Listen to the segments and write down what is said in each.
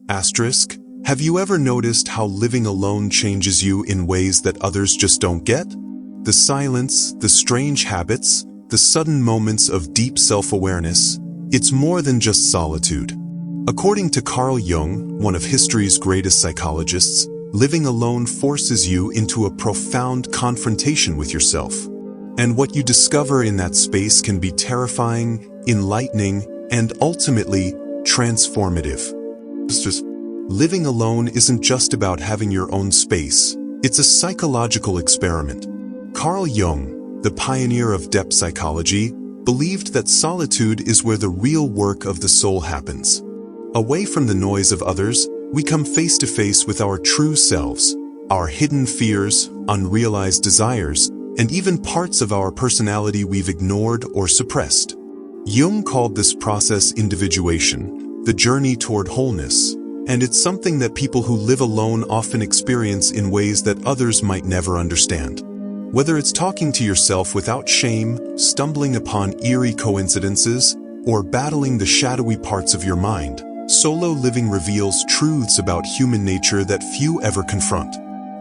Asterisk, have you ever noticed how living alone changes you in ways that others just don't get? The silence, the strange habits, the sudden moments of deep self-awareness, it's more than just solitude. According to Carl Jung, one of history's greatest psychologists, living alone forces you into a profound confrontation with yourself. And what you discover in that space can be terrifying, enlightening, and ultimately transformative. Living alone isn't just about having your own space, it's a psychological experiment. Carl Jung, the pioneer of depth psychology, believed that solitude is where the real work of the soul happens. Away from the noise of others, we come face to face with our true selves, our hidden fears, unrealized desires, and even parts of our personality we've ignored or suppressed. Jung called this process individuation, the journey toward wholeness, and it's something that people who live alone often experience in ways that others might never understand. Whether it's talking to yourself without shame, stumbling upon eerie coincidences, or battling the shadowy parts of your mind, solo living reveals truths about human nature that few ever confront.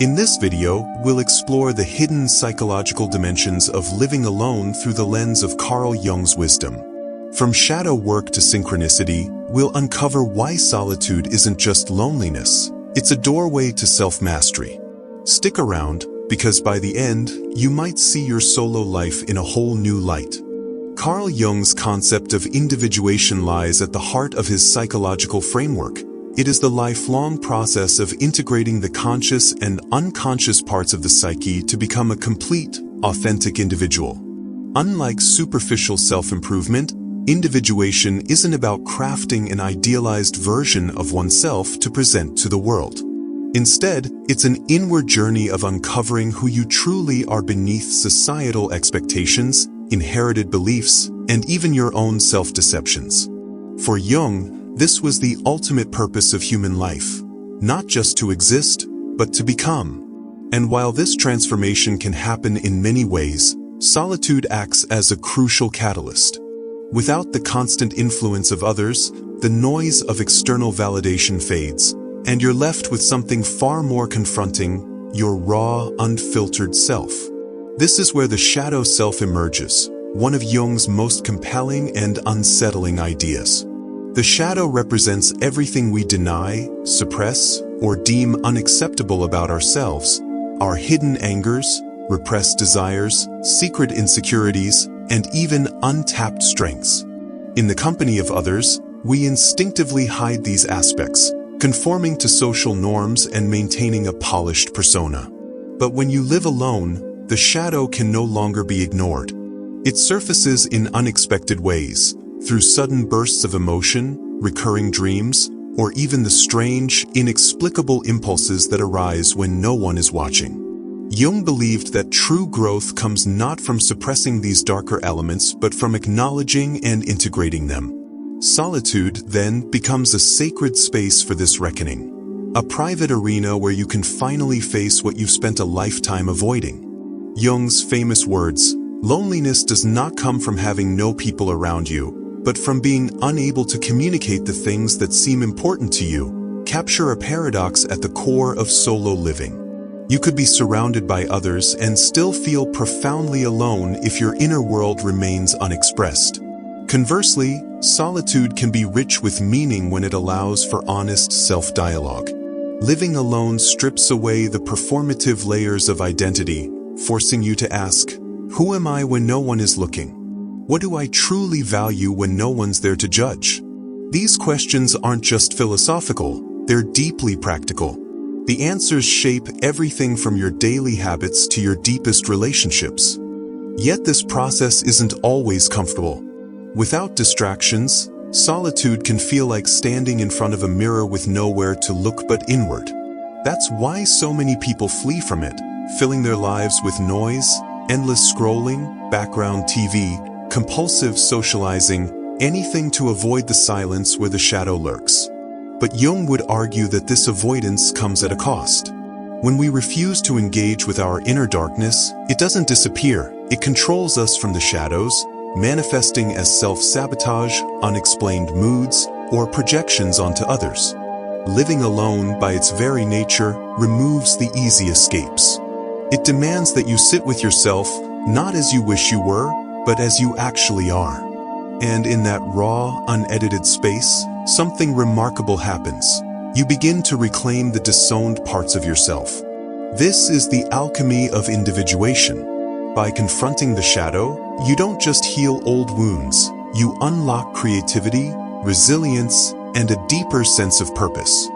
In this video, we'll explore the hidden psychological dimensions of living alone through the lens of Carl Jung's wisdom. From shadow work to synchronicity, we'll uncover why solitude isn't just loneliness, it's a doorway to self-mastery. Stick around, because by the end, you might see your solo life in a whole new light. Carl Jung's concept of individuation lies at the heart of his psychological framework. It is the lifelong process of integrating the conscious and unconscious parts of the psyche to become a complete, authentic individual. Unlike superficial self-improvement, individuation isn't about crafting an idealized version of oneself to present to the world. Instead, it's an inward journey of uncovering who you truly are beneath societal expectations, inherited beliefs, and even your own self-deceptions. For Jung, this was the ultimate purpose of human life, not just to exist, but to become. And while this transformation can happen in many ways, solitude acts as a crucial catalyst. Without the constant influence of others, the noise of external validation fades, and you're left with something far more confronting, your raw, unfiltered self. This is where the shadow self emerges, one of Jung's most compelling and unsettling ideas. The shadow represents everything we deny, suppress, or deem unacceptable about ourselves, our hidden angers, repressed desires, secret insecurities, and even untapped strengths. In the company of others, we instinctively hide these aspects, conforming to social norms and maintaining a polished persona. But when you live alone, the shadow can no longer be ignored. It surfaces in unexpected ways, through sudden bursts of emotion, recurring dreams, or even the strange, inexplicable impulses that arise when no one is watching. Jung believed that true growth comes not from suppressing these darker elements but from acknowledging and integrating them. Solitude, then, becomes a sacred space for this reckoning, a private arena where you can finally face what you've spent a lifetime avoiding. Jung's famous words, "Loneliness does not come from having no people around you, but from being unable to communicate the things that seem important to you," capture a paradox at the core of solo living. You could be surrounded by others and still feel profoundly alone if your inner world remains unexpressed. Conversely, solitude can be rich with meaning when it allows for honest self-dialogue. Living alone strips away the performative layers of identity, forcing you to ask, who am I when no one is looking? What do I truly value when no one's there to judge? These questions aren't just philosophical, they're deeply practical. The answers shape everything from your daily habits to your deepest relationships. Yet this process isn't always comfortable. Without distractions, solitude can feel like standing in front of a mirror with nowhere to look but inward. That's why so many people flee from it, filling their lives with noise, endless scrolling, background TV, compulsive socializing, anything to avoid the silence where the shadow lurks. But Jung would argue that this avoidance comes at a cost. When we refuse to engage with our inner darkness, it doesn't disappear, it controls us from the shadows, manifesting as self-sabotage, unexplained moods, or projections onto others. Living alone, by its very nature, removes the easy escapes. It demands that you sit with yourself, not as you wish you were, but as you actually are. And in that raw, unedited space, something remarkable happens. You begin to reclaim the disowned parts of yourself. This is the alchemy of individuation. By confronting the shadow, you don't just heal old wounds, you unlock creativity, resilience, and a deeper sense of purpose.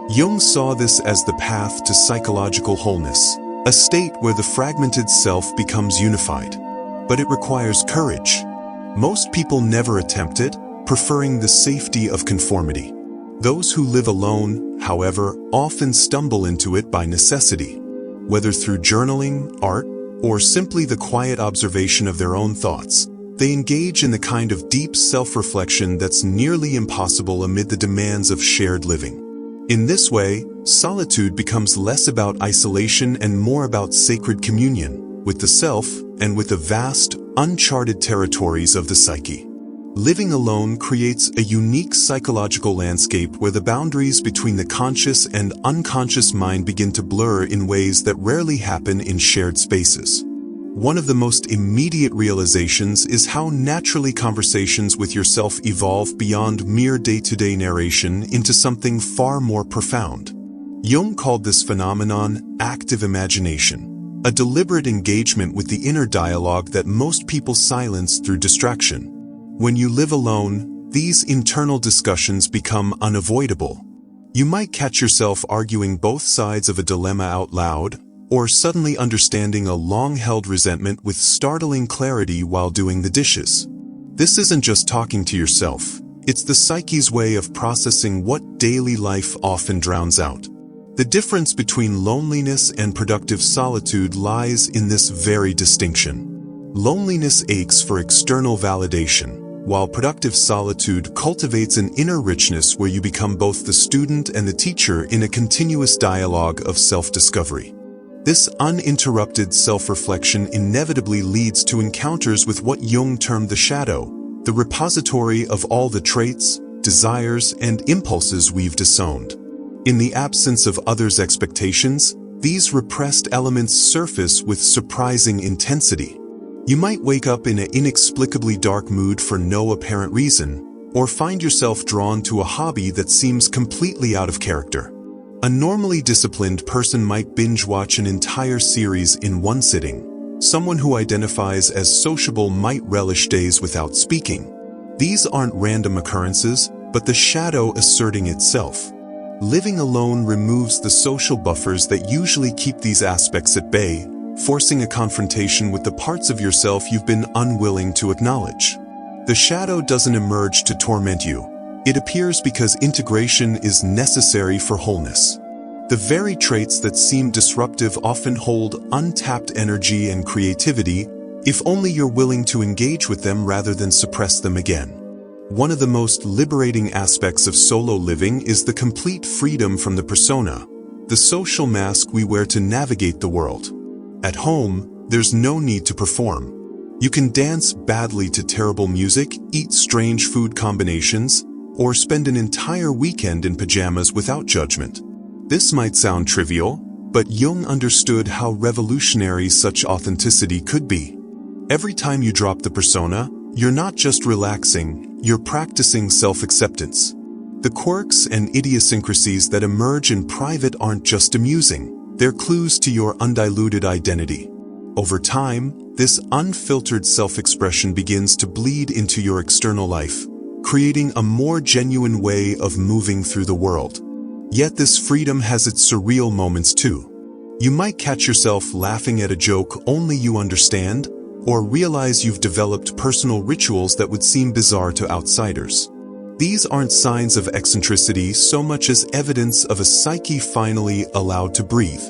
Jung saw this as the path to psychological wholeness, a state where the fragmented self becomes unified. But it requires courage. Most people never attempt it, preferring the safety of conformity. Those who live alone, however, often stumble into it by necessity. Whether through journaling, art, or simply the quiet observation of their own thoughts, they engage in the kind of deep self-reflection that's nearly impossible amid the demands of shared living. In this way, solitude becomes less about isolation and more about sacred communion with the self and with the vast, uncharted territories of the psyche. Living alone creates a unique psychological landscape where the boundaries between the conscious and unconscious mind begin to blur in ways that rarely happen in shared spaces. One of the most immediate realizations is how naturally conversations with yourself evolve beyond mere day-to-day narration into something far more profound. Jung called this phenomenon active imagination, a deliberate engagement with the inner dialogue that most people silence through distraction. When you live alone, these internal discussions become unavoidable. You might catch yourself arguing both sides of a dilemma out loud, or suddenly understanding a long-held resentment with startling clarity while doing the dishes. This isn't just talking to yourself, it's the psyche's way of processing what daily life often drowns out. The difference between loneliness and productive solitude lies in this very distinction. Loneliness aches for external validation, while productive solitude cultivates an inner richness where you become both the student and the teacher in a continuous dialogue of self-discovery. This uninterrupted self-reflection inevitably leads to encounters with what Jung termed the shadow, the repository of all the traits, desires, and impulses we've disowned. In the absence of others' expectations, these repressed elements surface with surprising intensity. You might wake up in an inexplicably dark mood for no apparent reason, or find yourself drawn to a hobby that seems completely out of character. A normally disciplined person might binge-watch an entire series in one sitting. Someone who identifies as sociable might relish days without speaking. These aren't random occurrences, but the shadow asserting itself. Living alone removes the social buffers that usually keep these aspects at bay, forcing a confrontation with the parts of yourself you've been unwilling to acknowledge. The shadow doesn't emerge to torment you. It appears because integration is necessary for wholeness. The very traits that seem disruptive often hold untapped energy and creativity, if only you're willing to engage with them rather than suppress them again. One of the most liberating aspects of solo living is the complete freedom from the persona, the social mask we wear to navigate the world. At home, there's no need to perform. You can dance badly to terrible music, eat strange food combinations, or spend an entire weekend in pajamas without judgment. This might sound trivial, but Jung understood how revolutionary such authenticity could be. Every time you drop the persona, you're not just relaxing, you're practicing self-acceptance. The quirks and idiosyncrasies that emerge in private aren't just amusing. They're clues to your undiluted identity. Over time, this unfiltered self-expression begins to bleed into your external life, creating a more genuine way of moving through the world. Yet this freedom has its surreal moments too. You might catch yourself laughing at a joke only you understand, or realize you've developed personal rituals that would seem bizarre to outsiders. These aren't signs of eccentricity so much as evidence of a psyche finally allowed to breathe.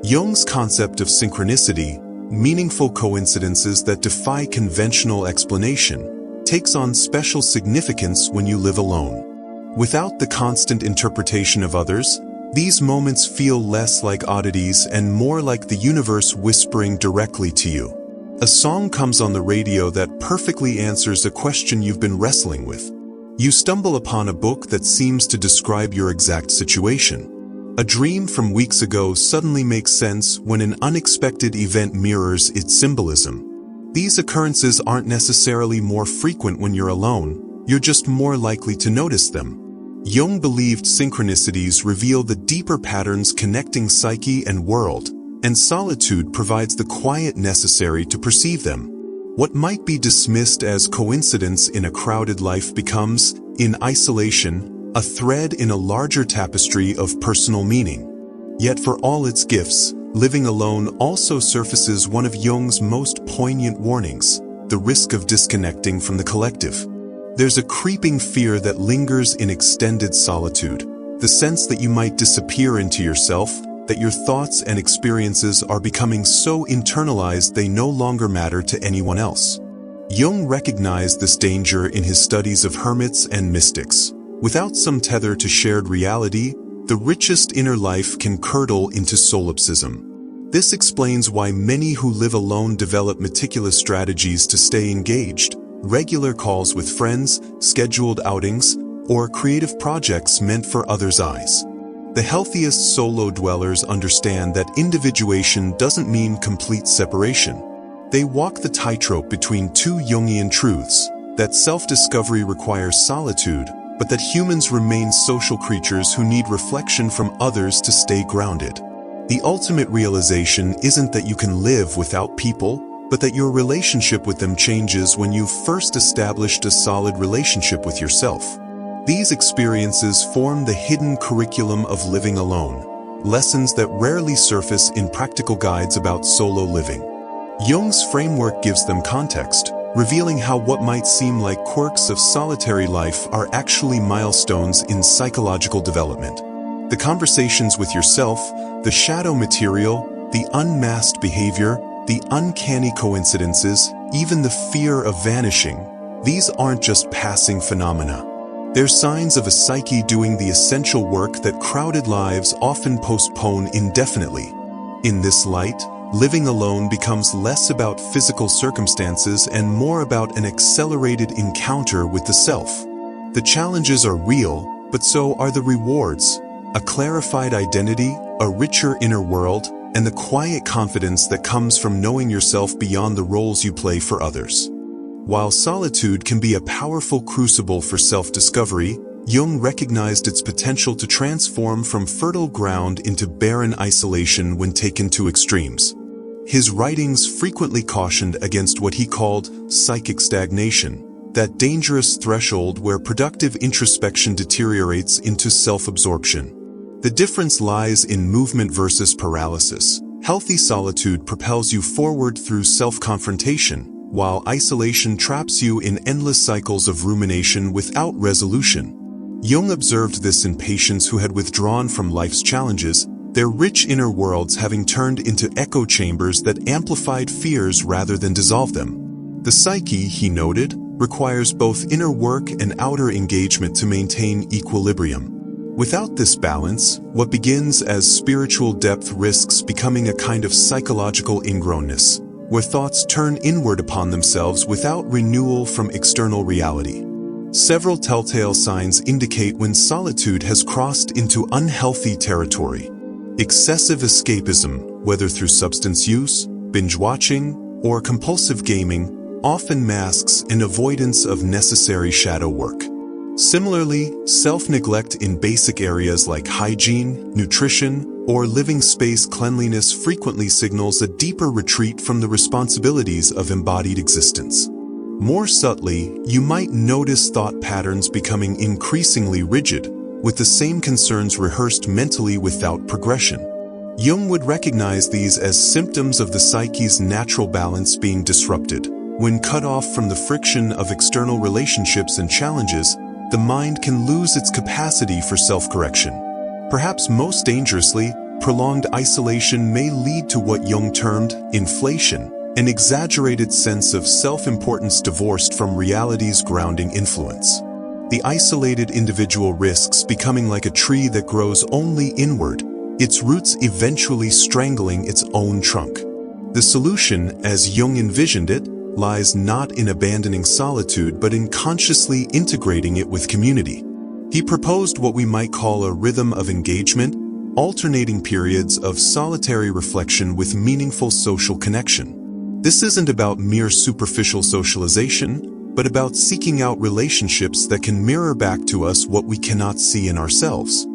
Jung's concept of synchronicity, meaningful coincidences that defy conventional explanation, takes on special significance when you live alone. Without the constant interpretation of others, these moments feel less like oddities and more like the universe whispering directly to you. A song comes on the radio that perfectly answers a question you've been wrestling with. You stumble upon a book that seems to describe your exact situation. A dream from weeks ago suddenly makes sense when an unexpected event mirrors its symbolism. These occurrences aren't necessarily more frequent when you're alone, you're just more likely to notice them. Jung believed synchronicities reveal the deeper patterns connecting psyche and world, and solitude provides the quiet necessary to perceive them. What might be dismissed as coincidence in a crowded life becomes, in isolation, a thread in a larger tapestry of personal meaning. Yet for all its gifts, living alone also surfaces one of Jung's most poignant warnings: the risk of disconnecting from the collective. There's a creeping fear that lingers in extended solitude, the sense that you might disappear into yourself, that your thoughts and experiences are becoming so internalized they no longer matter to anyone else. Jung recognized this danger in his studies of hermits and mystics. Without some tether to shared reality, the richest inner life can curdle into solipsism. This explains why many who live alone develop meticulous strategies to stay engaged: regular calls with friends, scheduled outings, or creative projects meant for others' eyes. The healthiest solo dwellers understand that individuation doesn't mean complete separation. They walk the tightrope between two Jungian truths: that self-discovery requires solitude, but that humans remain social creatures who need reflection from others to stay grounded. The ultimate realization isn't that you can live without people, but that your relationship with them changes when you've first established a solid relationship with yourself. These experiences form the hidden curriculum of living alone, lessons that rarely surface in practical guides about solo living. Jung's framework gives them context, revealing how what might seem like quirks of solitary life are actually milestones in psychological development. The conversations with yourself, the shadow material, the unmasked behavior, the uncanny coincidences, even the fear of vanishing, these aren't just passing phenomena. They're signs of a psyche doing the essential work that crowded lives often postpone indefinitely. In this light, living alone becomes less about physical circumstances and more about an accelerated encounter with the self. The challenges are real, but so are the rewards: a clarified identity, a richer inner world, and the quiet confidence that comes from knowing yourself beyond the roles you play for others. While solitude can be a powerful crucible for self-discovery, Jung recognized its potential to transform from fertile ground into barren isolation when taken to extremes. His writings frequently cautioned against what he called psychic stagnation, that dangerous threshold where productive introspection deteriorates into self-absorption. The difference lies in movement versus paralysis. Healthy solitude propels you forward through self-confrontation, while isolation traps you in endless cycles of rumination without resolution. Jung observed this in patients who had withdrawn from life's challenges, their rich inner worlds having turned into echo chambers that amplified fears rather than dissolved them. The psyche, he noted, requires both inner work and outer engagement to maintain equilibrium. Without this balance, what begins as spiritual depth risks becoming a kind of psychological ingrownness, where thoughts turn inward upon themselves without renewal from external reality. Several telltale signs indicate when solitude has crossed into unhealthy territory. Excessive escapism, whether through substance use, binge watching, or compulsive gaming, often masks an avoidance of necessary shadow work. Similarly, self-neglect in basic areas like hygiene, nutrition, or living space cleanliness frequently signals a deeper retreat from the responsibilities of embodied existence. More subtly, you might notice thought patterns becoming increasingly rigid, with the same concerns rehearsed mentally without progression. Jung would recognize these as symptoms of the psyche's natural balance being disrupted. When cut off from the friction of external relationships and challenges, the mind can lose its capacity for self-correction. Perhaps most dangerously, prolonged isolation may lead to what Jung termed inflation, an exaggerated sense of self-importance divorced from reality's grounding influence. The isolated individual risks becoming like a tree that grows only inward, its roots eventually strangling its own trunk. The solution, as Jung envisioned it, lies not in abandoning solitude but in consciously integrating it with community. He proposed what we might call a rhythm of engagement, alternating periods of solitary reflection with meaningful social connection. This isn't about mere superficial socialization, but about seeking out relationships that can mirror back to us what we cannot see in ourselves.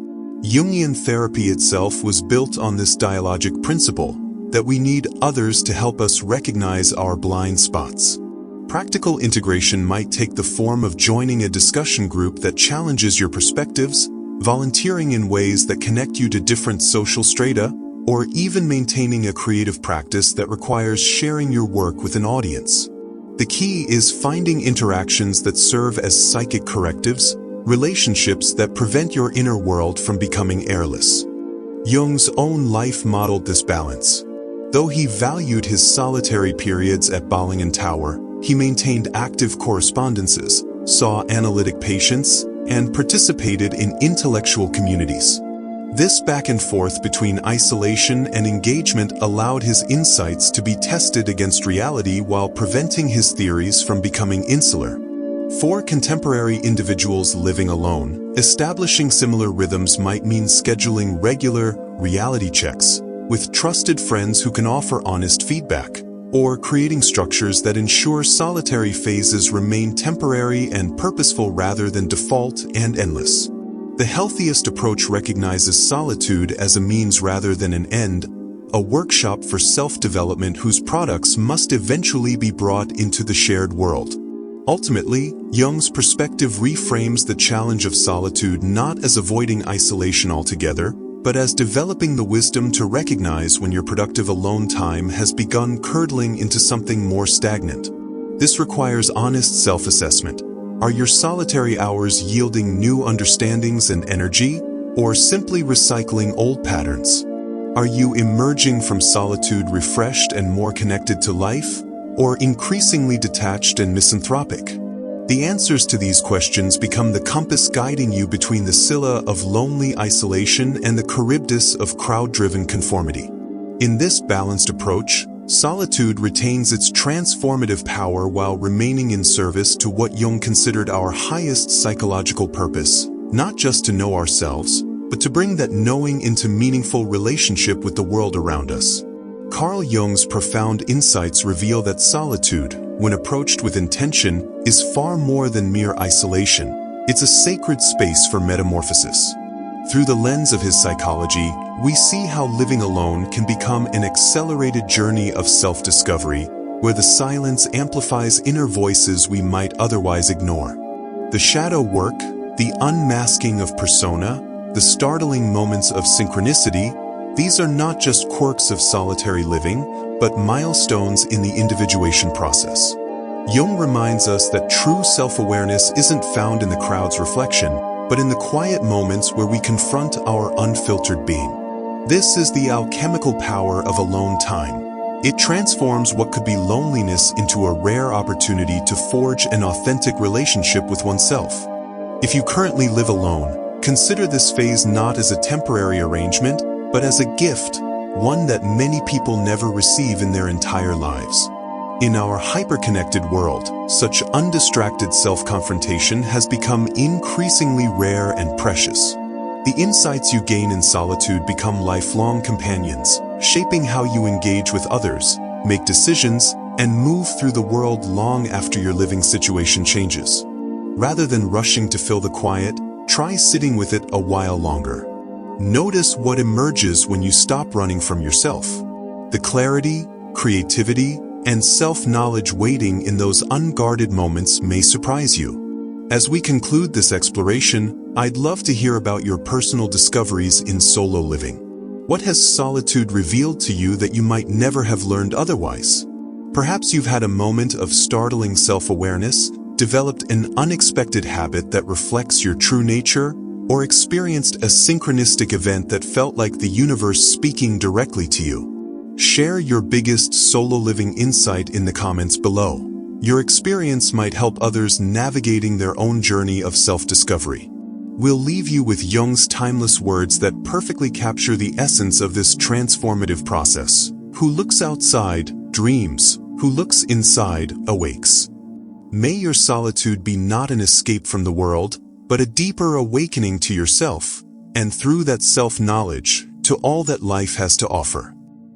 Jungian therapy itself was built on this dialogic principle, that we need others to help us recognize our blind spots. Practical integration might take the form of joining a discussion group that challenges your perspectives, volunteering in ways that connect you to different social strata, or even maintaining a creative practice that requires sharing your work with an audience. The key is finding interactions that serve as psychic correctives, relationships that prevent your inner world from becoming airless. Jung's own life modeled this balance. Though he valued his solitary periods at Bollingen Tower, he maintained active correspondences, saw analytic patients, and participated in intellectual communities. This back and forth between isolation and engagement allowed his insights to be tested against reality while preventing his theories from becoming insular. For contemporary individuals living alone, establishing similar rhythms might mean scheduling regular reality checks with trusted friends who can offer honest feedback, or creating structures that ensure solitary phases remain temporary and purposeful rather than default and endless. The healthiest approach recognizes solitude as a means rather than an end, a workshop for self-development whose products must eventually be brought into the shared world. Ultimately, Jung's perspective reframes the challenge of solitude not as avoiding isolation altogether, but as developing the wisdom to recognize when your productive alone time has begun curdling into something more stagnant. This requires honest self-assessment. Are your solitary hours yielding new understandings and energy, or simply recycling old patterns? Are you emerging from solitude refreshed and more connected to life, or increasingly detached and misanthropic? The answers to these questions become the compass guiding you between the Scylla of lonely isolation and the Charybdis of crowd-driven conformity. In this balanced approach, solitude retains its transformative power while remaining in service to what Jung considered our highest psychological purpose, not just to know ourselves, but to bring that knowing into meaningful relationship with the world around us. Carl Jung's profound insights reveal that solitude, when approached with intention, is far more than mere isolation. It's a sacred space for metamorphosis. Through the lens of his psychology, we see how living alone can become an accelerated journey of self-discovery, where the silence amplifies inner voices we might otherwise ignore. The shadow work, the unmasking of persona, the startling moments of synchronicity, these are not just quirks of solitary living, but milestones in the individuation process. Jung reminds us that true self-awareness isn't found in the crowd's reflection, but in the quiet moments where we confront our unfiltered being. This is the alchemical power of alone time. It transforms what could be loneliness into a rare opportunity to forge an authentic relationship with oneself. If you currently live alone, consider this phase not as a temporary arrangement, but as a gift, one that many people never receive in their entire lives. In our hyper-connected world, such undistracted self-confrontation has become increasingly rare and precious. The insights you gain in solitude become lifelong companions, shaping how you engage with others, make decisions, and move through the world long after your living situation changes. Rather than rushing to fill the quiet, try sitting with it a while longer. Notice what emerges when you stop running from yourself. The clarity, creativity, and self-knowledge waiting in those unguarded moments may surprise you. As we conclude this exploration, I'd love to hear about your personal discoveries in solo living. What has solitude revealed to you that you might never have learned otherwise? Perhaps you've had a moment of startling self-awareness, developed an unexpected habit that reflects your true nature, or experienced a synchronistic event that felt like the universe speaking directly to you. Share your biggest solo living insight in the comments below. Your experience might help others navigating their own journey of self-discovery. We'll leave you with Jung's timeless words that perfectly capture the essence of this transformative process. Who looks outside, dreams. who looks inside awakes. May your solitude be not an escape from the world, but a deeper awakening to yourself, and through that self-knowledge, to all that life has to offer.